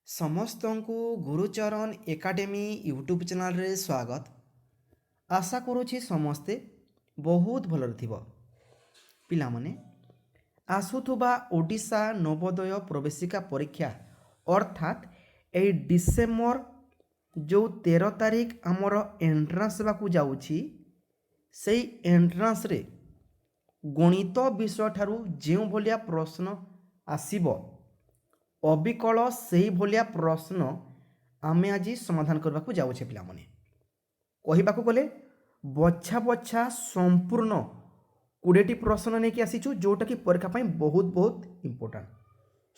ସମସ୍ତଙ୍କୁ Gurucharan academy YouTube ଚ୍ୟାନେଲରେ ସ୍ୱାଗତ। ଆଶା କରୁଛି ସମସ୍ତେ ବହୁତ ଭଲରେ ଥିବ। ପିଲାମାନେ ଆସୁଥିବା ଓଡ଼ିଶା ନବୋଦୟ ପ୍ରବେଶିକା ପରୀକ୍ଷା ଅର୍ଥାତ୍ ଏହି ଡିସେମ୍ବର ଯେଉଁ 13 ତାରିଖ ଆମର ଏଣ୍ଟ୍ରାନ୍ସ ହେବାକୁ ଯାଉଛି, ସେଇ ଏଣ୍ଟ୍ରାନ୍ସରେ ଗଣିତ ବିଷୟଠାରୁ ଯେଉଁ ଭଳିଆ ପ୍ରଶ୍ନ ଆସିବ, ଅବିକଳ ସେଇଭଳିଆ ପ୍ରଶ୍ନ ଆମେ ଆଜି ସମାଧାନ କରିବାକୁ ଯାଉଛେ। ପିଲାମାନେ କହିବାକୁ ଗଲେ ବଛା ବଛା ସମ୍ପୂର୍ଣ୍ଣ 20ଟି ପ୍ରଶ୍ନ ନେଇକି ଆସିଛୁ, ଯେଉଁଟାକି ପରୀକ୍ଷା ପାଇଁ ବହୁତ ଇମ୍ପୋର୍ଟାଣ୍ଟ।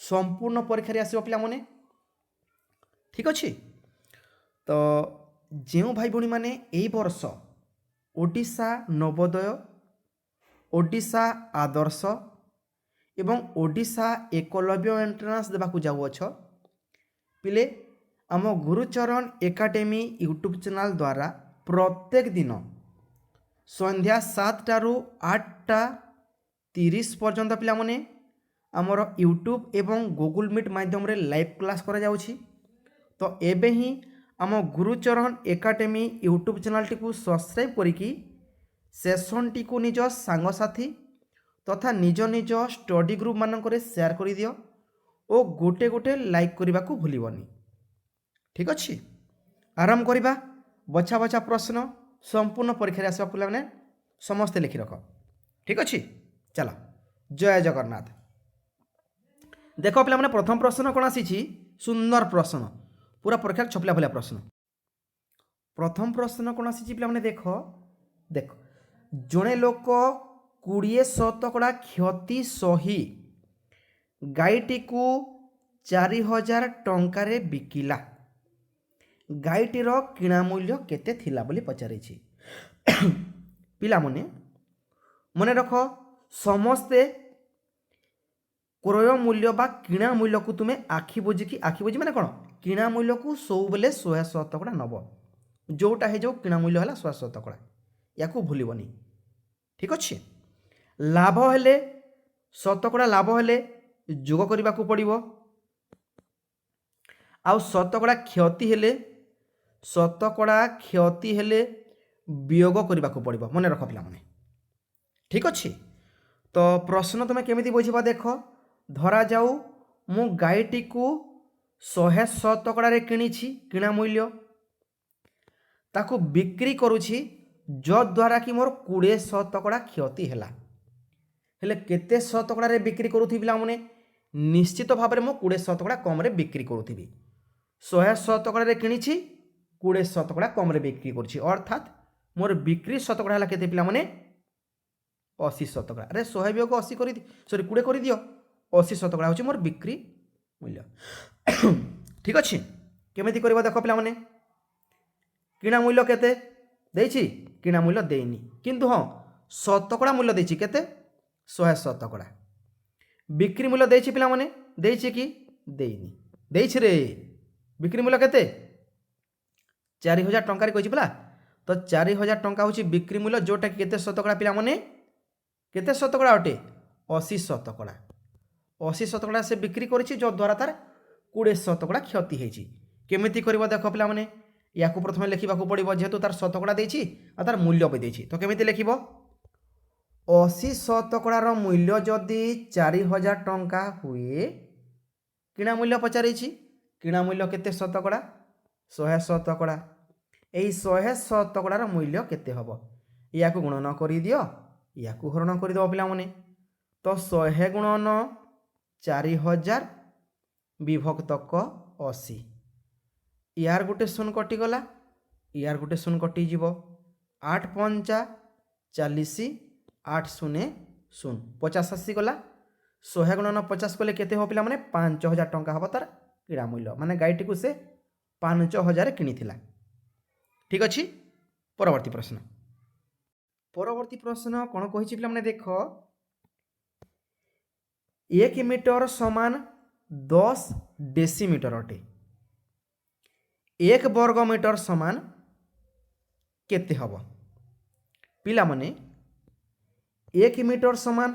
ସମ୍ପୂର୍ଣ୍ଣ ପରୀକ୍ଷାରେ ଆସିବ ପିଲାମାନେ, ଠିକ୍ ଅଛି। ତ ଯେଉଁ ଭାଇ ଭଉଣୀମାନେ ଏଇ ବର୍ଷ ଓଡ଼ିଶା ନବୋଦୟ, ଓଡ଼ିଶା ଆଦର୍ଶ ଏବଂ ଓଡ଼ିଶା ଏକଲବ୍ୟ ଏଣ୍ଟ୍ରାନ୍ସ ଦେବାକୁ ଯାଉଅଛ, ପିଲେ ଆମ ଗୁରୁଚରଣ ଏକାଡେମୀ ୟୁଟ୍ୟୁବ୍ ଚ୍ୟାନେଲ୍ ଦ୍ୱାରା ପ୍ରତ୍ୟେକ ଦିନ ସନ୍ଧ୍ୟା 7ଟାରୁ 8ଟା 30 ପର୍ଯ୍ୟନ୍ତ ପିଲାମାନେ ଆମର ୟୁଟ୍ୟୁବ୍ ଏବଂ ଗୁଗୁଲ୍ ମିଟ୍ ମାଧ୍ୟମରେ ଲାଇଭ୍ କ୍ଲାସ୍ କରାଯାଉଛି। ତ ଏବେ ହିଁ ଆମ ଗୁରୁଚରଣ ଏକାଡେମୀ ୟୁଟ୍ୟୁବ୍ ଚ୍ୟାନେଲ୍ଟିକୁ ସବସ୍କ୍ରାଇବ୍ କରିକି ସେସନ୍ଟିକୁ ନିଜ ସାଙ୍ଗସାଥି ତଥା ନିଜ ନିଜ ଷ୍ଟଡି ଗ୍ରୁପ୍ ମାନଙ୍କରେ ସେୟାର କରିଦିଅ ଓ ଗୋଟେ ଗୋଟେ ଲାଇକ୍ କରିବାକୁ ଭୁଲିବନି। ଠିକ୍ ଅଛି, ଆରମ୍ଭ କରିବା। ବଛା ବଛା ପ୍ରଶ୍ନ ସମ୍ପୂର୍ଣ୍ଣ ପରୀକ୍ଷାରେ ଆସିବା ପିଲାମାନେ ସମସ୍ତେ ଲେଖି ରଖ। ଠିକ୍ ଅଛି, ଚାଲ। ଜୟ ଜଗନ୍ନାଥ। ଦେଖ ପିଲାମାନେ, ପ୍ରଥମ ପ୍ରଶ୍ନ କ'ଣ ଆସିଛି? ସୁନ୍ଦର ପ୍ରଶ୍ନ, ପୁରା ପରୀକ୍ଷାରେ ଛପିଲା ଭଳିଆ ପ୍ରଶ୍ନ। ପ୍ରଥମ ପ୍ରଶ୍ନ କ'ଣ ଆସିଛି ପିଲାମାନେ? ଦେଖ ଜଣେ ଲୋକ 20% କ୍ଷତି ସହି ଗାଈଟିକୁ 4000 ଟଙ୍କାରେ ବିକିଲା। ଗାଈଟିର କିଣା ମୂଲ୍ୟ କେତେ ଥିଲା ବୋଲି ପଚାରିଛି। ପିଲାମାନେ ମନେ ରଖ, ସମସ୍ତେ କ୍ରୟ ମୂଲ୍ୟ ବା କିଣା ମୂଲ୍ୟକୁ ତୁମେ ଆଖି ବୁଝି ମାନେ କ'ଣ, କିଣା ମୂଲ୍ୟକୁ ସବୁବେଳେ 100% ନେବ। ଯେଉଁଟା ହେଇଯାଉ କିଣା ମୂଲ୍ୟ ହେଲା 100%, ୟାକୁ ଭୁଲିବନି। ଠିକ୍ ଅଛି। ଲାଭ ହେଲେ ଶତକଡ଼ା ଲାଭ ହେଲେ ଯୋଗ କରିବାକୁ ପଡ଼ିବ, ଆଉ ଶତକଡ଼ା କ୍ଷତି ହେଲେ ବିୟୋଗ କରିବାକୁ ପଡ଼ିବ। ମନେ ରଖ ପିଲାମାନେ, ଠିକ୍ ଅଛି। ତ ପ୍ରଶ୍ନ ତୁମେ କେମିତି ବୁଝିବା? ଦେଖ, ଧରାଯାଉ ମୁଁ ଗାଈଟିକୁ 100% କିଣିଛି, କିଣା ମୂଲ୍ୟ, ତାକୁ ବିକ୍ରି କରୁଛି ଯଦ୍ୱାରା କି ମୋର 20% କ୍ଷତି ହେଲା। ହେଲେ କେତେ ଶତକଡ଼ାରେ ବିକ୍ରି କରୁଥିବି ପିଲାମାନେ? ନିଶ୍ଚିତ ଭାବରେ ମୁଁ 20% କମ୍ରେ ବିକ୍ରି କରୁଥିବି। 100% କିଣିଛି, 20% କମ୍ରେ ବିକ୍ରି କରୁଛି, ଅର୍ଥାତ୍ ମୋର ବିକ୍ରି ଶତକଡ଼ା ହେଲା କେତେ ପିଲାମାନେ? 80%। ଆରେ 100 ବିୟୋଗ 80 20 କରିଦିଅ। 80% ହେଉଛି ମୋର ବିକ୍ରି ମୂଲ୍ୟ। ଠିକ୍ ଅଛି, କେମିତି କରିବ ଦେଖ ପିଲାମାନେ। କିଣା ମୂଲ୍ୟ କେତେ ଦେଇଛି? କିଣା ମୂଲ୍ୟ ଦେଇନି, କିନ୍ତୁ ହଁ ଶତକଡ଼ା ମୂଲ୍ୟ ଦେଇଛି କେତେ? 100%। ବିକ୍ରି ମୂଲ୍ୟ ଦେଇଛି ପିଲାମାନେ? ଦେଇଛି କି ଦେଇନି? ଦେଇଛି ରେ। ବିକ୍ରି ମୂଲ୍ୟ କେତେ? 4000 ଟଙ୍କାରେ କହିଛି ପିଲା। ତ 4000 ଟଙ୍କା ହେଉଛି ବିକ୍ରି ମୂଲ୍ୟ, ଯେଉଁଟାକି କେତେ ଶତକଡ଼ା ପିଲାମାନେ? କେତେ ଶତକଡ଼ା ଅଟେ? 80%। 80% ସେ ବିକ୍ରି କରିଛି, ଯଦ୍ୱାରା ତାର 20% କ୍ଷତି ହେଇଛି। କେମିତି କରିବ ଦେଖ ପିଲାମାନେ, ୟାକୁ ପ୍ରଥମେ ଲେଖିବାକୁ ପଡ଼ିବ, ଯେହେତୁ ତାର ଶତକଡ଼ା ଦେଇଛି ଆଉ ତାର ମୂଲ୍ୟ ବି ଦେଇଛି। ତ କେମିତି ଲେଖିବ? 80%ର ମୂଲ୍ୟ ଯଦି 4000 ଟଙ୍କା ହୁଏ, କିଣା ମୂଲ୍ୟ ପଚାରିଛି, କିଣା ମୂଲ୍ୟ କେତେ ଶତକଡ଼ା? 100%। ଏହି 100%ର ମୂଲ୍ୟ କେତେ ହେବ? ୟାକୁ ଗୁଣନ କରିଦିଅ, ୟାକୁ ହରଣ କରିଦେବ ପିଲାମାନେ। ତ 100 ଗୁଣନ 4000 ବିଭକ୍ତ 80। ୟାର ଗୋଟେ ଶୂନ କଟିଗଲା, ୟାର ଗୋଟେ ଶୂନ କଟିଯିବ। 8 5 40, 8 0 0, 50 ଆସିଗଲା। 100 ଗୁଣନ 50 କଲେ କେତେ ହେବ ପିଲାମାନେ? 5000 ଟଙ୍କା ହେବ ତାର କିଣା ମୂଲ୍ୟ, ମାନେ ଗାଈଟିକୁ ସେ 5000 କିଣିଥିଲା। ଠିକ୍ ଅଛି। ପରବର୍ତ୍ତୀ ପ୍ରଶ୍ନ କ'ଣ କହିଛି ପିଲାମାନେ? ଦେଖ, 1 ମିଟର ସମାନ 10 ଡେସିମିଟର ଅଟେ। 1 ବର୍ଗ ମିଟର ସମାନ କେତେ ହେବ? ପିଲାମାନେ 1 ମିଟର ସମାନ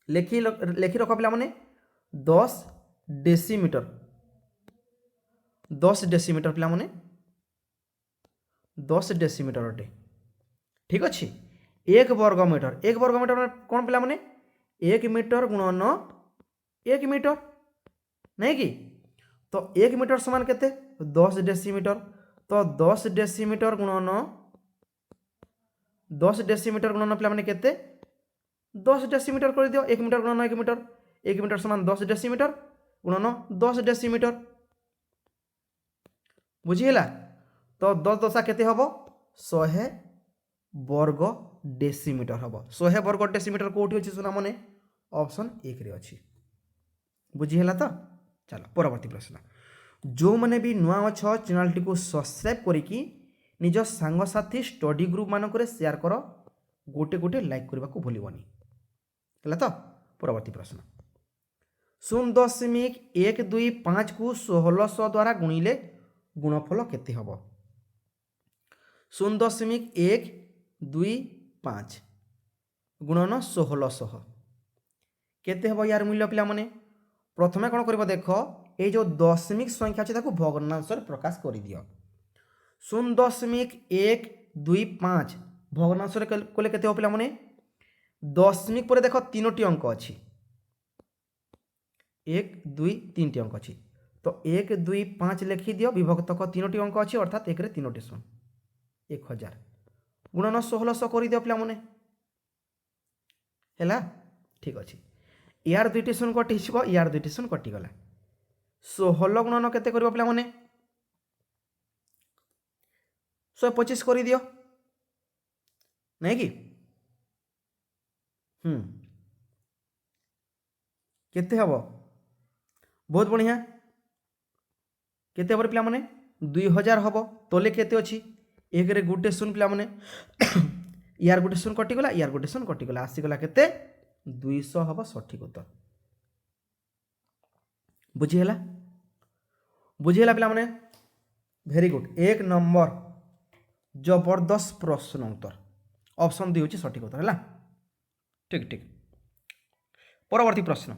ଲେଖି ରଖ ପିଲାମାନେ 10 ଡେସିମିଟର। 10 डेसीमीटर पिलामने 10 डेसीमीटर अटे ठीक अच्छे। 1 वर्गमीटर कौन पिलामने 1 मीटर गुणन 1 मीटर नहीं कि तो 1 मीटर समान केते 10 डेसीमीटर तो 10 डेसीमीटर गुणन 10 डेसीमीटर गुणन पिलामने केते 10 डेसीमीटर कर दियो 1 मीटर गुणन 1 मीटर समान 10 डेसीमीटर गुणन 10 डेसीमीटर बुझीला। तो 10 दशा केते हबो 100 वर्ग डेसीमीटर हबो 100 वर्ग डेसीमीटर कोठी अछि सुना मने ऑप्शन 1 रे अछि बुझीला। तो चलो परवर्ती प्रश्न जो मैंने भी नुआ अछ चैनल को सब्सक्राइब करिकी निज सांगसाथी स्टडी ग्रुप मानक शेयर कर गोटे गोटे लाइक करने को भूलबनी है। तो परवर्ती प्रश्न 0.125 को 1600 द्वारा गुणिले गुणफल केते हबो 0.125 गुणन 1600 केते हबो यार मूल्य पिला माने प्रथमे कौन कर देख ये जो दशमिक संख्या अच्छे भग्नांश प्रकाश कर दियो 0.125 भग्नांश कले केते हो पिला माने दशमिक पर देख 3टी अंक अच्छी 1 2 3टी अंक अच्छी तो 1 2 5 लिखि दियो विभक्तक 3टी अंक अच्छी अर्थात 1 रे 3टी शून्य 1000 गुणन 1600 कर दियो पिला माने हैला ठीक अच्छे। यार 2टी शून्य कटि यार 2टी शून्य कटिगला 16 गुणन केते करिवो पिला माने 125 कर दियो नहीं कि केते हबो बहुत बढ़िया केते हबो पिला माने 2000 हबो तले केते अछि 1 रे गुटे शून्य पिला माने यार गुटे शून्य कटिगला यार गुटे शून्य कटिगला आसीगला केते 200 हबो सठिक उत्तर बुझीला पिला माने वेरी गुड 1 नंबर जबरदस्त प्रश्न उत्तर ऑप्शन 2 होची सठिक उत्तर है ठीक ठीक। परवर्ती प्रश्न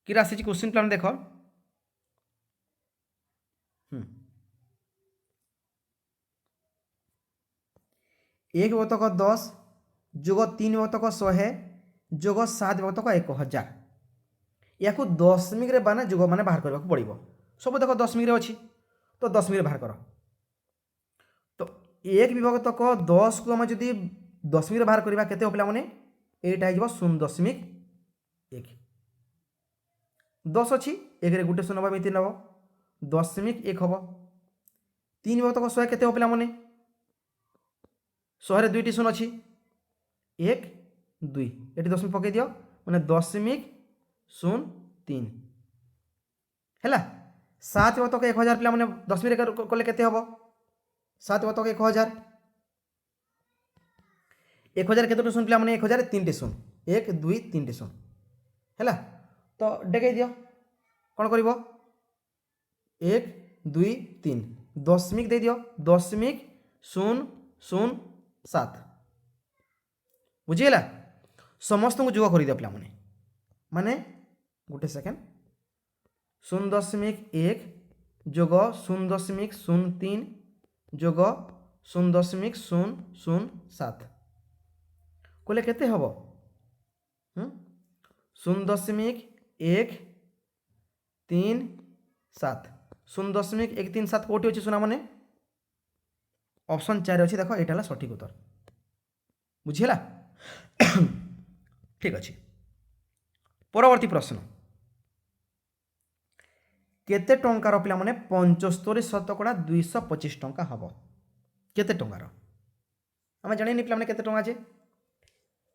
कि राशि क्वेश्चन प्लान देख 1/10 जोग 3/100 जोग 7/1000 या दशमिक बाना जोग मैंने बाहर करने को पड़ो सब देख दशमिक अच्छी तो दशमिक बाहर कर तो 1/10 को आम जदि दशमिक बाहर करवा केते पिला माने एटा हो 0.1 10 अच्छी 1 रे गुटे शून्य नब 3 नब 0.1 हम 3/100 केते पिला माने 100 रे 2टी शून्य अच्छी 1 2 ये दशमिक पकई दियो मैंने 0.03 है 7/1000 पिला माने दशमिक कले केते हम 7/1000 1000 केतोटी शून्य पिला माने 1000 3टी शून्य 1 2 3टी शून्य है तो डेगे दियो कौन कर 1 2 3 दशमिक दे दियो 0.007 बुझीगला समस्त को जोग कर दियो पिला माने गोटे सेकेंड 0.1 जोग 0.03 जोग 0.007 कले केते हबो 0.137 0.137 कोटी अच्छी सुना माने ऑप्शन 4 अच्छी देख यहाँ सठिक उत्तर बुझीला ठीक अच्छे। परवर्ती प्रश्न केते टंकार पिला माने 75% 225 टंका हम केते टंकार आम जानी पिला माने केते टंका जे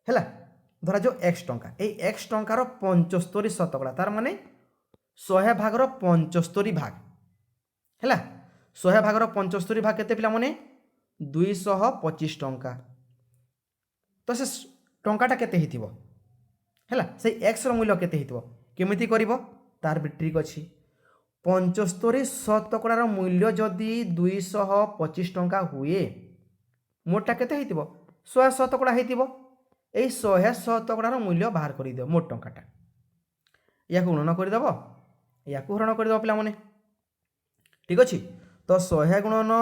है धरा जो एक्स टंका ये एक्स टंकार 75% तार माने 100 भागर 75 भाग है 100 भागर 75 भाग केते पिला माने 225 टंका तो से टंकाटा केते हिथिबो है से एक्स रो मूल्य केते हिथिबो केमिति करिवो तार भी ट्रिक अछि 75% मूल्य जदि 225 टंका हुए मोटा केते हिथिबो 100% हिथिबो এই 100 শতকড়ার মূল্য বাহার করে দিও মোট টঙ্কাটা ইয়াকে গুণন করে দেব या हरण करदेव पे ठीक अच्छे। तो 100 गुणन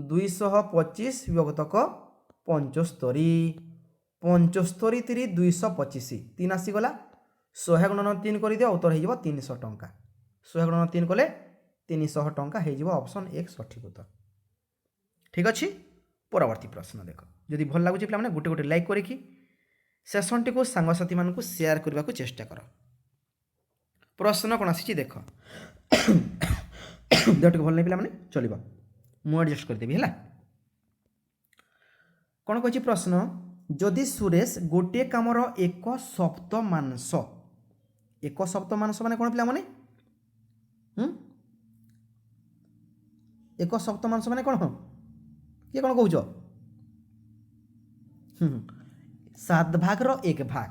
225 विभक्तक 75 75 3 225 3 आसीगला 100 गुणन 3 करदियो उत्तर हो 300 टंका 100 गुणन 3 कले 300 टंका हो ऑप्शन 1 सठिक उत्तर ठीक अच्छे। परवर्ती प्रश्न देख जदि भल लगुच पे गोटे गोटे लाइक करी सेसन टी सांगसाथी मान सेयार करने को चेष्टा कर। प्रश्न कौन आसी देख देह टे भल नहीं पे चलो मुझे एडजस्ट करदेवी है कौन कही प्रश्न जदि सुरेश गोटे कामर एक सप्तमांश माने कौन पे एक सप्तमांश माने कौन किए कौन कौच 7 भाग रो 1 भाग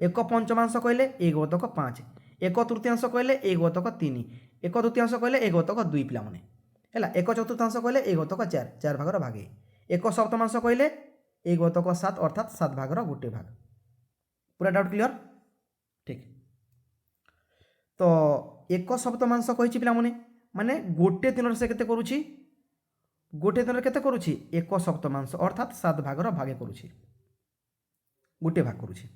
एक पंचमांश कहले 1/5 एक तृतीयांश कहले 1/3 एक द्वितीयांश कहले 1/2 पिला माने है एक चतुर्थांश कहले 1/4 4 भाग भागे एक सप्तमांश कहले 1/7 अर्थात 7 भाग गोटे भाग पूरा डाउट क्लियर ठीक। तो एक सप्तमांश कही पिला माने गोटे दिन से केते करूची गोटे दिन केते करूची एक सप्तमांश अर्थात 7 भाग भागे करूची गोटे भाग करूची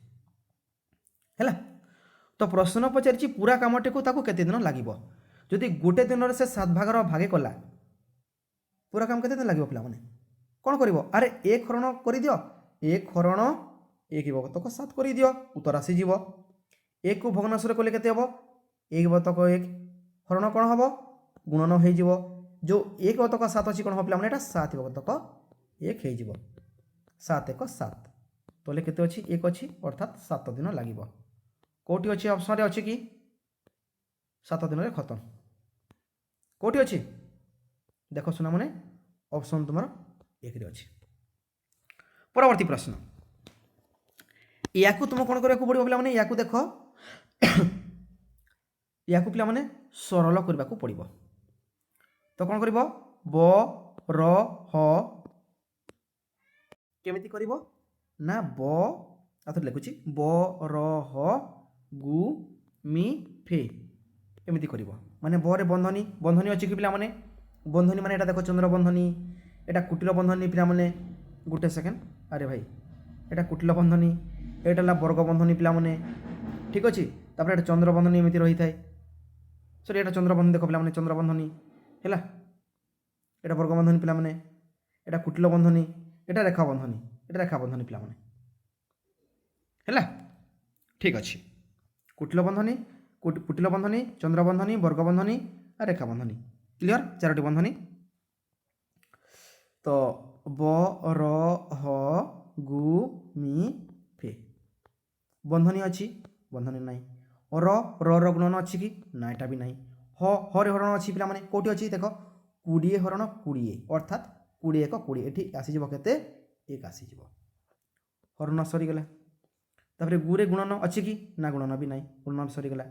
है। तो प्रश्न पचारि पूरा कामटी को ताको केते दिन लागिबो जदि गोटे दिन से 7 भाग भागे कला पूरा काम केते दिन लागिबो पिला माने कौन करिवो अरे 1 हरण कर दियो 1 हरण 1 विभक्तक 7 कर दियो उत्तर आसी जीवो 1 को भग्नांश रे कले केते हबो 1 विभक्तक 1 हरण कौन हबो गुणन हो जीवो जो 1 विभक्तक 7 अछि कौन हो पिला माने एटा 7 विभक्तक 1 हो जीवो 7 1 7 तले केते अछि 1 अछि अर्थात 7 दिन लागिबो कोठी अछि ऑप्शन रे अछि कि 7 दिन रे खत्म कोठी अछि देखो सुना माने ऑप्शन तुमर 1 रे अछि। परवर्ती प्रश्न याकू तुम कौन करने को पड़ो पे या देख या पे सरल करने को पड़ो तो कौन कर ब र ह केमिति कर ना ब आथ लिखुची ब र ह गु मी फे एमती कर माने ब रे बंधनी बंधनी अच्छी कि पे बंधनी माने एटा देखो चंद्र बंधनी एटा कुटिल बंधनी पे गोटे सेकेंड अरे भाई एटा कुटिल बंधनी एटा वर्ग बंधनी पे ठीक अच्छे तापर चंद्र बंधनी एमती रही थाए सॉरी एटा चंद्र बंधनी देख पे चंद्र बंधनी है एटा वर्ग बंधनी पे एटा कुटिल बंधनी एटा रेखा बंधनी पे है ठीक अच्छे कुटिल बंधनी चंद्र बंधनी वर्ग बंधनी और रेखा बंधनी क्लियर 4टी बंधनी। तो ब र ह गु मी फे बंधनी अच्छी बंधनी नाई र गुणन अच्छी कि ना एटा भी नाई हरे हरण अच्छी पे कौटी अच्छी देख 20 हरण 20 अर्थात 20 1 20 ये आसीज के 1 आसीज हरण सरीगला तापर गुरे गुणन अच्छी कि ना गुणन भी नाई गुणन सरीगला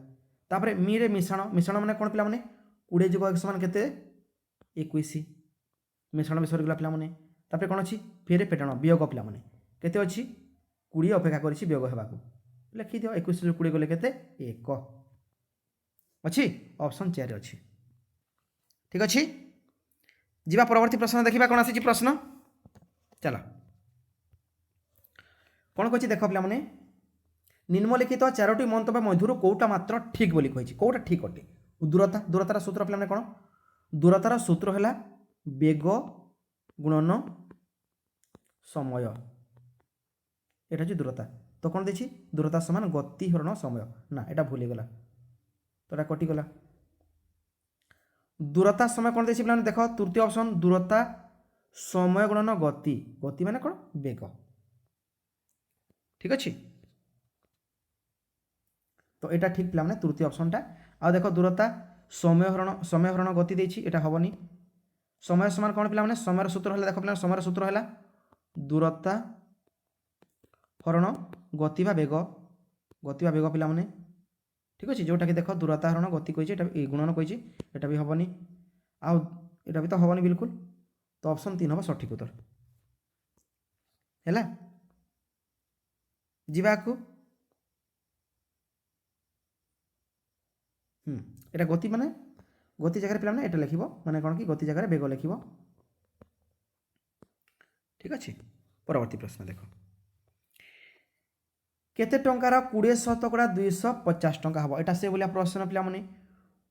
तापर मी रे मिश्रण मिश्रण मैंने कौन पे 20 जुग 1 समान के 21 मिश्रण भी सरीगला पे तापर कौन अच्छी फेरे पेटण वियोग पे केते अच्छी 20 अपेक्षा कर वियोग होगा लिखी दियो 21 20 गले केते 1 अच्छी ऑप्शन 4 अच्छी ठीक अच्छे। जीवा परवर्ती प्रश्न देखा कौन आसी प्रश्न चलो कौन कही देख पे निम्नलिखित 4टी मंतव्य मध्य कौटा मात्र ठीक बोली कही कौटा ठीक अटे दूरता दूरतार सूत्र पे कौन दूरतार सूत्र है बेग गुणन समय एटा हूँ दूरता तो कौन देखी दूरता समान गति हरण समय ना एटा भूल गला तो एटा कटिगला दूरता समय कौन देखी पे देख तृतीय ऑप्शन दूरता समय गुणन गति गति माने कौन बेग ठीक अच्छे तो यहाँ ठीक पे तृतीय ऑप्शनटा आ देख दूरता समय हरण गति देछि एटा हबनी समय समान कौन पे समय सूत्र है देख पे समय सूत्र है दूरता हरण गति बा बेग पे ठीक अच्छे जोटा कि देख दूरता हरण गति कही गुणन कही एटा भी हबनी आटा भी तो हबनी बिल्कुल तो ऑप्शन 3 हम सठिक उत्तर है जीवा को এটা গতি মানে গতি জায়গায় পিলাମାନେ এটা লিখিব মানে কোন কি গতি জায়গায় বেগ লিখিব। ঠিক আছে পরবর্তী প্রশ্ন দেখো কেতে টঙ্কার 20% 250 টঙ্কা হব এটা সে বলিয়া প্রশ্ন পিলাମାନେ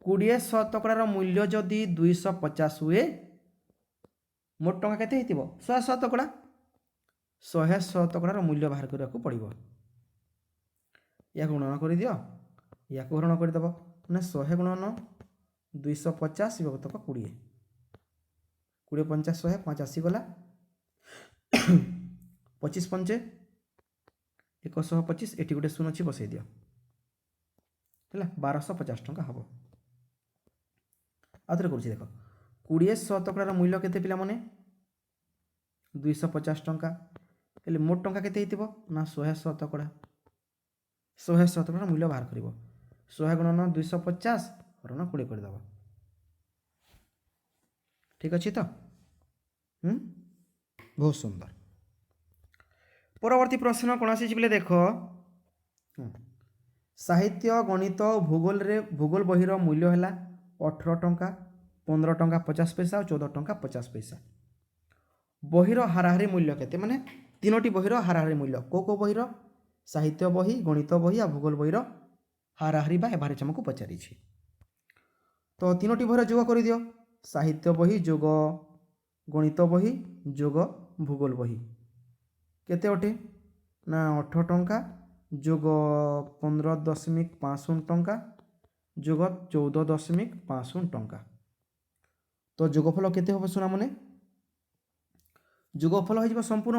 20% মূল্য যদি 250 হুয়ে মোট টঙ্কা কেতে হইতিব 100%। 100% মূল্য বাহার করা পড়ব ইয়াকে গুণন করে দিও ইয়াকে গুণন করে দেব মানে 100 গুণন 250 বিভক্তক 20 20 50 100 5 আসিগলা 25 5 125 এটি গোটে শূন্য ଅଛି বসাই দিও ହେଲା 1250 ଟଙ୍କା ହେବ। ଆଉ ଥରେ କରୁଛି ଦେଖ 20% ମୂଲ୍ୟ କେତେ ପିଲାମାନେ 250 ଟଙ୍କା ହେଲେ ମୋଟ ଟଙ୍କା କେତେ ହେଇଥିବ ନା 100%। 100% ମୂଲ୍ୟ ବାହାର କରିବ 100 ଗୁଣନ 250 ହରଣ 20 କରିଦେବ। ঠিক ଅଛି ତ ବହୁତ ସୁନ୍ଦର। ପରବର୍ତ୍ତୀ ପ୍ରଶ୍ନ କ'ଣ ଆସିଛି ବୋଲେ ଦେଖ ସାହିତ୍ୟ ଗଣିତ ଭୂଗୋଳ ବହିର ମୂଲ୍ୟ ହେଲା 18 ଟଙ୍କା 15 ଟଙ୍କା 50 ପଇସା ଆଉ 14 ଟଙ୍କା 50 ପଇସା। ବହିର ହାରାହାରି ମୂଲ୍ୟ କେତେ ମାନେ ତିନୋଟି ବହିର ହାରାହାରି ମୂଲ୍ୟ କେଉଁ ବହିର ସାହିତ୍ୟ ବହି ଗଣିତ ବହି ଆଉ ଭୂଗୋଳ ବହିର ହାରାହାରି ବା ଏଭାରେଜ ଆମକୁ ପଚାରିଛି। ତ ତିନୋଟି ବହିର ଯୋଗ କରିଦିଅ ସାହିତ୍ୟ ବହି ଯୋଗ ଗଣିତ ବହି ଯୋଗ ଭୂଗୋଳ ବହି କେତେ ଅଟେ ନା 18 ଟଙ୍କା যোগ 15.50 ଟଙ୍କା যোগ 14.50 ଟଙ୍କା। তো যোগফল কেতে হবে শোনা মানে যোগফল হয়ে যাব সম্পূর্ণ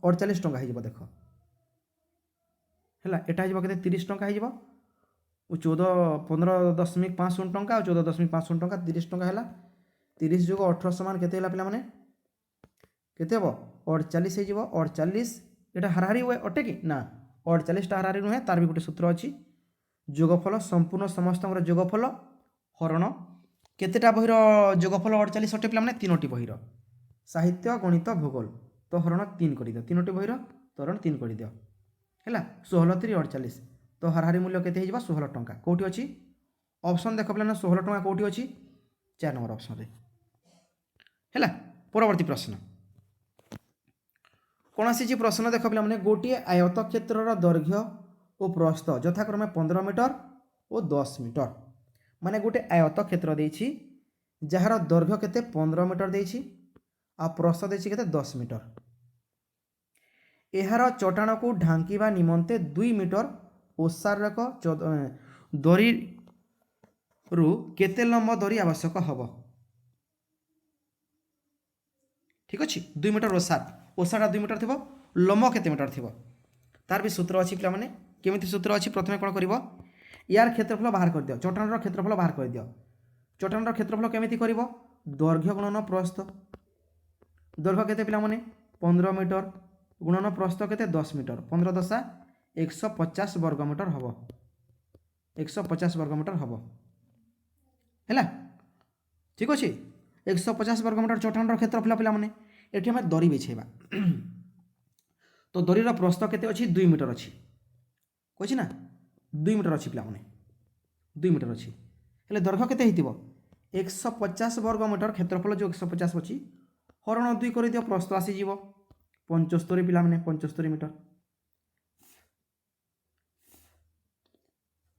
48 ଟଙ୍କା হয়ে যাব দেখ হল এটা হয়ে কেতে 30 ଟଙ୍କା হয়ে যাব 15.50 ଟଙ୍କା আর 14.50 ଟଙ୍କା 30 ଟଙ୍କା হল 30 যোগ 18 সমান কেতে হল পিলা মানে কেতে হব 48 হয়ে যাব 48 এটা হারাহারি অটে কি না 48টা হারাহারি নুহে তার भी গোটে সূত্র ଅଛି যোগফল সম্পূর্ণ সমস্তଙ୍କର যোগফল হରଣ কেতেটা বহির যোগফল 48 অটে পিলা মানে তিনোটি বহির সাহিত্য গণিত ভূগোল তো হରଣ 3 করে দিও তিনোটি বহির তো হରଣ 3 করে দিও হেলা 16 3 48 তো হারাহারি মূল্য কেতে হয়ে যাব 16 টঙ্কা কোটি ଅଛି অপশন দেখ পিলা না 16 টঙ্কা কোটি ଅଛି 4 নম্বর অপশন রে হেলা পরবর্তী প্রশ্ন কোণ আসিছি প্রশ্ন দেখ পিলা মানে গোটিয়ে আয়তক্ষেত্রর দৈর্ঘ্য ও প্রস্থ যথাক্রমে 15 মিটর ও 10 মিটর মানে গোটে আয়তক্ষেত্র দিয়েছি যাହାର দৈর্ঘ্য কেতে 15 মিটর দিয়েছি আর প্রস্থ দিয়েছি কেতে 10 মিটর এହାର চটাণকু ঢাঙ্কিবা নিমন্তে 2 মিটর ওসার রেখ দড়িরু কেতে লম্ব দড়ি আবশ্যক হব ঠিক আছে 2 মিটর ওসার ওসাটা 2 মিটর থিব লম্ব কেতে মিটর থিব তার भी সূত্র আছে পিলা মানে কেমিতি সূত্র আছে প্রথমে কোণ করিব ইয়ার ক্ষেত্রফল বাহার করে দিও চটাণর ক্ষেত্রফল বাহার করে দিও চটাণর ক্ষেত্রফল কেমিতি করিব দৈর্ঘ্য গুণন প্রস্থ দৈর্ঘ্য কেতে পিলা মানে 15 মিটর গুণন প্রস্থ কেতে 10 মিটর 15 দশা 150 বর্গমিটর হব 150 বর্গমিটর হব হেলা ঠিক আছে 150 বর্গমিটর চটাণর ক্ষেত্রফল পিলা মানে এটি আমি দড়ি বিছাইবা তো দড়ির প্রস্থ কেতে অছি 2 মিটর অছি কইছি না 2 মিটর অছি পিলা মানে 2 মিটর অছি হেলে দৈর্ঘ্য কেতে হইতিব 150 বর্গমিটর ক্ষেত্রফল যে 150 অছি হরণ 2 করে দিও প্রস্থ আসি যাব 75 পিলা মানে 75 মিটর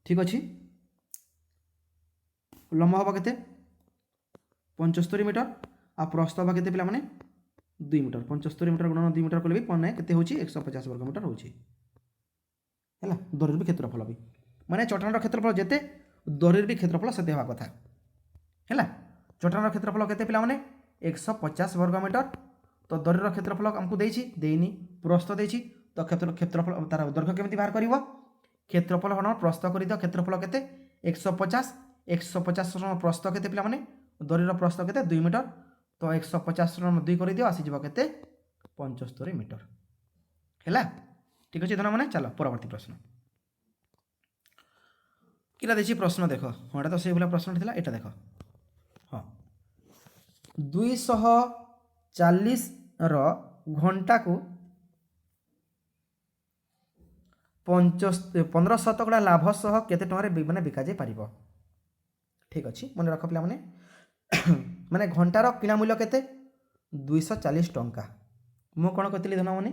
ঠিক আছে লম্ব হব কেতে 75 মিটর আর প্রস্থ হব কেতে পিলা মানে 2 মিটর 75 মিটর গুণন 2 মিটর কলে भी মানে কেতে হচ্ছে 150 বর্গমিটর হচ্ছে হেলা দড়ির भी ক্ষেত্রফল भी মানে চটাণর ক্ষেত্রফল যেতে দড়ির भी ক্ষেত্রফল সেতে হওয়া কথা হেলা চটাণর ক্ষেত্রফল কেতে পিলা মানে 150 বর্গমিটর তো দড়ির ক্ষেত্রফল আমাকে দেইছি দেইনি প্রস্থ দেইছি তো ক্ষেত্রফল তার দৈর্ঘ্য কেমিতি বাহার করিব ক্ষেত্রফল হন প্রস্থ করে দিও ক্ষেত্রফল কেতে 150 প্রস্থ কেতে পিলা মানে দড়ির প্রস্থ কেতে 2 মিটর তো 150 2 করে দিও আসি যাব কেতে 75 মিটর হেলা ঠিক আছে ধনা মানে চলো পরবর্তী প্রশ্ন কিটা দিছি প্রশ্ন দেখো এটা তো সেই ভলা প্রশ্ন ଥିଲା এটা দেখো হ্যাঁ 240 র ঘণ্টাকু 15 শতকଡ଼ା লাভ সহ কেতে টঙ্কারে মানে বিকা যাই পারিব ठीक अच्छे मन रख पे माने घंटार किणा मूल्य केते 240 टंका मु कौन कहती धन मैंने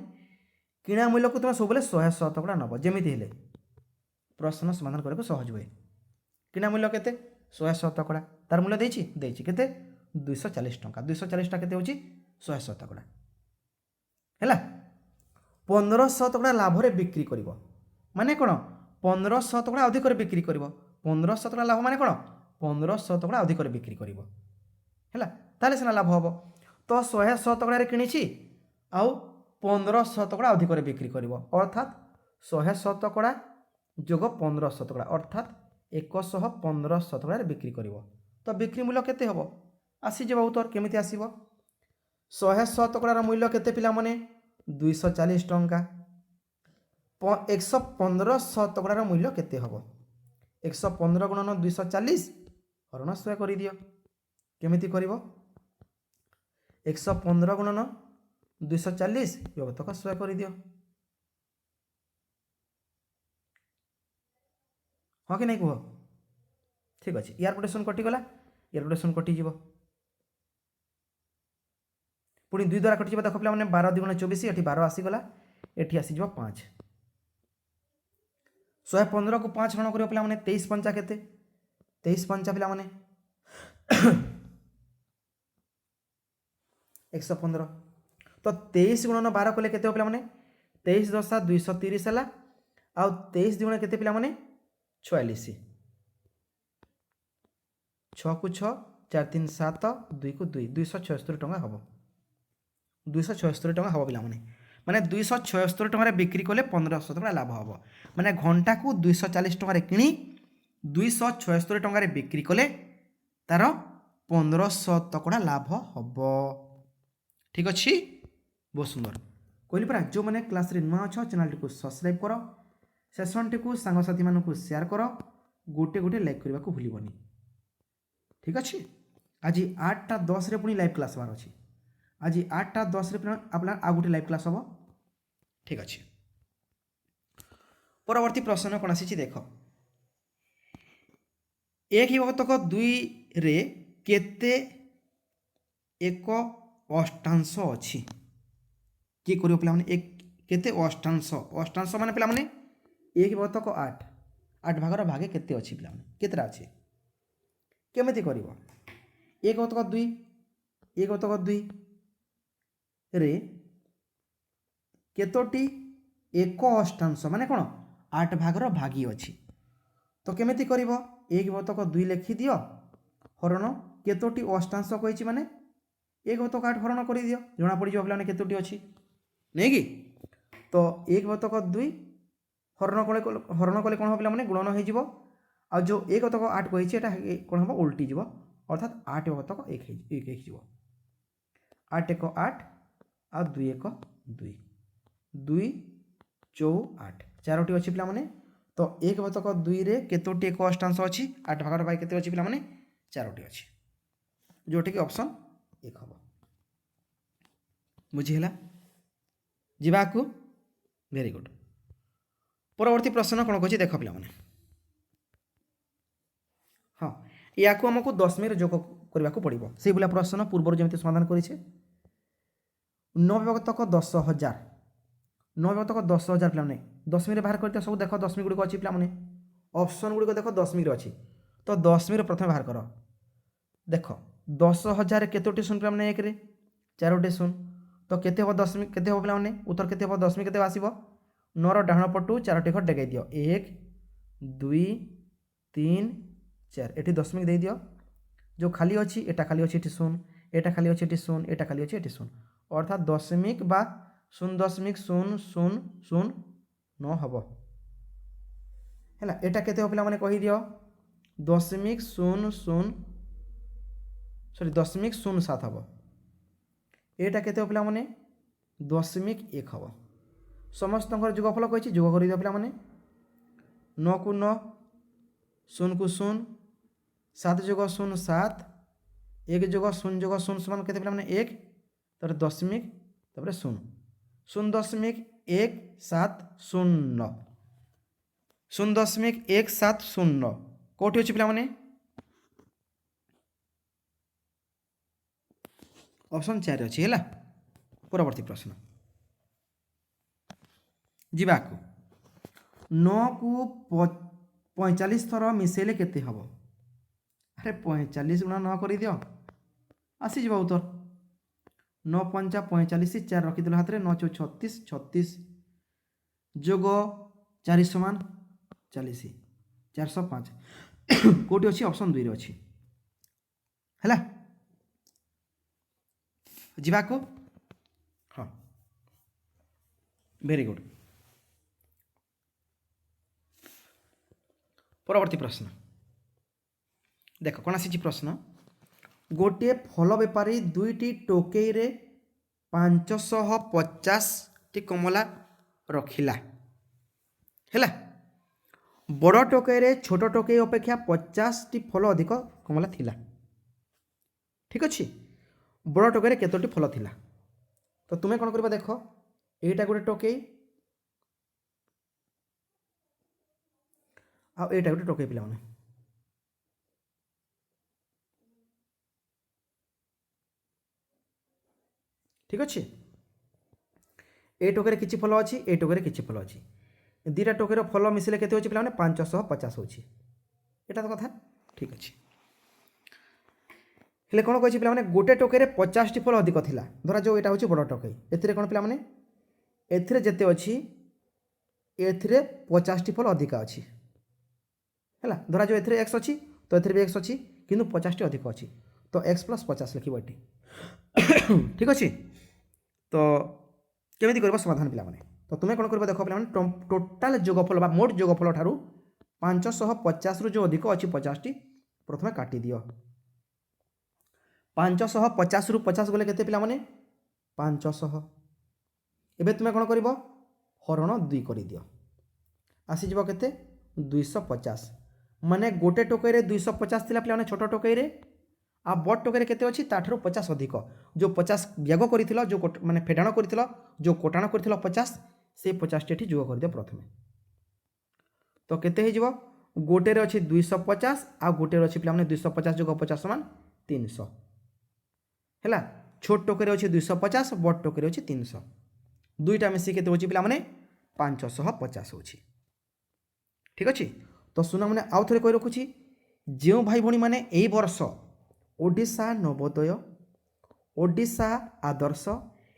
किणा मूल्य को तुम सब 100 नब जमी हेले प्रश्न समाधान करने सहज हुए किणा मूल्य केते 100 तार मूल्य देछि केते 240 टंका 240 केते होची 100 है 1500 लाभ रे बिक्री करिवो माने कोन 1500 अधिक बिक्री करिवो 1500 लाभ माने कोन 1500 अधिक बिक्री करिवो है ताले सिना लाभ हम तो 100 रे किणिछि आउ 1500 अधिक बिक्री करिवो अर्थात 100 जोग 1500 अर्थात 11500 बिक्री करिवो तो बिक्री मूल्य केते हबो आसीज उत्तर केमिति आसीबो 100 मूल्य केते पिला माने 240 टंका 115 मूल्य केते हबो 115 गुणन 240 हरण 100 कर दियो केमिति करिवो 115 गुणन 240 योगतक 100 कर दियो हाँ कि नहीं कह ठीक अच्छे यार कोटेसन कटिगला यार कोटेसन कटिज पुणी 2 द्वारा कटिज देख पे 12 2 24 ये 12 आसीगला ये आसीज 5 115 को 5 हरण कर पे 23 पंचा के 23 पंचा पे 115 तो 23 गुणन 12 कले के पे 23 10 230 है आउ 23 दुण के पे 46 6 को 6 4 3 7 2 को 2 276 टंका हम 276 टंका हम पे माने 276 टंका बिक्री कले 1500 टंका लाभ हम माने घंटा को 240 टंका किणी 276 टंका बिक्री कले तार 1500 टंका लाभ हम ठीक अच्छे बहुत सुंदर कहली परा जो मैंने क्लास रे नुआ अच्छ चैनल को सब्सक्राइब कर सेशन टी को सांगसाथी मानक शेयर कर गोटे गोटे लाइक करने को भूलबनी ठीक अच्छे आज 8:10 पुणी लाइव क्लास हमार अच्छी आज 8:10 आप गोटे लाइव क्लास हम ठीक अच्छे परवर्ती प्रश्न कौन आसी देख एक युवतक 2 रे केते एक अष्टांश अच्छी किए कर पे एक केते अष्टांश अष्टांश मान पे एक बतक 8 8 भागर भागे केते अच्छी पे केतटा अच्छे केमिति कर एक बतक 2 एक बतक 2 रे केतोटी एक अष्टांश माने कौन 8 भागर भागी अच्छी तो केमिति कर एक बतक 2 लिखि दियो हरण केतोटी अष्टांश कही माने एक बतक 8 हरण कर दियो जना पड़ पे केतोटी अच्छी नहीं कि तो एक बतक 2 हरण कले कौन हम पे गुणन हो आ जो एक बतक 8 कही कौन हम उल्टी जीव अर्थात 8 बतक 1 8 1 8 आ 2 1 2 2 4 8 4टी अच्छी पे तो एक बतक 2 रे केतोटी एक अष्टांश अच्छी 8 भागर भाई केते अच्छी पे 4टी अच्छी जोटि कि ऑप्शन 1 हम बुझीला जीवा को वेरी गुड परवर्ती प्रश्न कौन कह देख पे हाँ या आमको दशमी जोग करने को पड़ो से भाया प्रश्न पूर्व जमी समाधान करें 9 विभक्तक 10,000 9 विभक्तक 10,000 पे दशमी बाहर करते सब देख दशमी गुड़िक अच्छी पे ऑप्शन गुड़िक देख दशमी अच्छी तो दशमी प्रथम बाहर कर देख 10,000 केतोटी शून्य पे 1 रे 4टी शून्य तो केते हम दशमी केते हम पे उत्तर केते हम दशमी केते आसीबो 9 रो डाहण पटू 4टी घर डेगाई दियो 1 2 3 4 एटी दशमिक दे दियो जो खाली अच्छी एटा खाली अच्छी एटी शून्य एटा खाली अच्छी एटी शून्य एटा खाली अच्छी एटी शून्य अर्थात दशमिक बा 0.0009 हम है एटा केते हम पे कही दियो दशमिक 0.07 हम एटा केते पे 0.1 हम समस्त जोगफल कही जोग कर पे 9 को 9 0 को 0 7 जोग 0 7 1 जोग 0 समान केते पे 1 तर दशमिक तापर 0 0.170 0.170 कौटी अच्छी पे ऑप्शन 4 अच्छी है परवर्ती प्रश्न जीवाकू 9 को 45 थर मिसेले केते हबो अरे 45 गुणा 9 कर दियो आसी जीवा उत्तर 9 पंचा 45 4 रखिदेल हाथ में 9 चौ 36 36 जोग 4 समान 40 405 कौटी अच्छी ऑप्शन 2 रे अच्छी है जीवा को हाँ वेरी गुड परवर्ती प्रश्न देख कौन आसी प्रश्न गोटे फल बेपारी दुईटी टोकई रे 550 टी कमला रखिला है बड़ टोकई रे छोट टोकई अपेक्षा 50 टी फल अधिक कमला थिला ठीक अच्छे बड़ टोकई रे केतोटी फल थिला तो तुम्हें कौन करबा देख एटा गोटे टोकई आ एटा गोटे टोकई पिला माने ठीक अच्छे ए टोकरे किछि फल अच्छी ए टोकरे किछि फल अच्छी दीटा टोकर फल मिसिले केते होछि पिला माने 550 होछि एटा तो कथा ठीक अच्छे हेले कौन कहि पिला माने गोटे टोकरे 50 टी फल अधिक थिला धरा जो एटा होछि बड़ टोकई एथिरे कौन पिला माने एथिरे जेते अछि एथिरे 50 टी फल अधिक अछि हैला धरा जो एथिरे x अछि तो एथिरे भी x अछि किंतु 50 टी अधिक अछि तो x + 50 लिखिबो एटी ठीक अछि तो केमिति करबो समाधान पिला माने तो तुम्हें कौन कर देख पे टोटाल जोगफल मोट जोगफल ठारू 550 रु जो अधिक अच्छी 50 टी प्रथम काटी दियो 550 रु 50 गले केते पिला माने 500 एबे तुम्हें कौन कर हरण 2 कर दियो आसीज केते 250 माने गोटे टोकई रे 250 थिला पिला माने छोट टोकई रे आ बड़ टोकई रे केते अछि ताठरो 50 अधिक जो 50 ब्याग करिथिलो जो माने फेडाण करिथिलो जो कोटाण करिथिलो 50 से 50 टी जोग कर दियो प्रथमे तो केते हे जिवो गोटे रे अछि 250 आ गोटे रे अछि पिला माने 250 जोग 50 समान 300 हैला छोट टोकई रे अछि 250 बड़ टोकई रे अछि 300 दुईटा मिसी केते होछि पिला माने 550 होछि ठीक अछि तो सुना माने आउ थरे कहि रखुछि जेउ भाई भणी माने एई वर्ष ओडिशा नवोदय ओडिशा आदर्श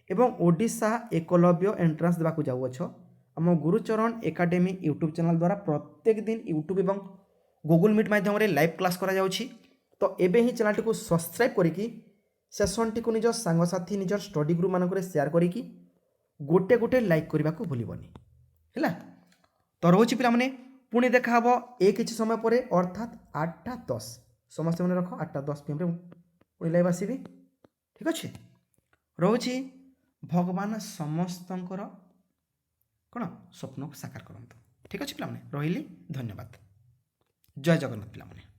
एवं ओडिशा एकलव्य एंट्रांस देवाक जाऊछ आम गुरुचरण एकाडेमी यूट्यूब चैनल द्वारा प्रत्येक दिन यूट्यूब एवं गूगल मीट माध्यम लाइव क्लास करा जाउछि तो एबे ही चैनल को सब्सक्राइब करिकी सेशन टी को निज सांगसाथी निज स्टडी ग्रुप मानक शेयर करिकी गोटे गोटे लाइक करने को भूलबनी है तो रोचे पे पुणी देखा हे ए किसी समय पर अर्थात 8:10 समस्त मन रख 8:10 PM पुणी लाइव आसबि ठीक अच्छे रोची भगवान समस्तंकर कौन स्वप्न को साकार करते ठीक अच्छे पे रही धन्यवाद जय जगन्नाथ पे।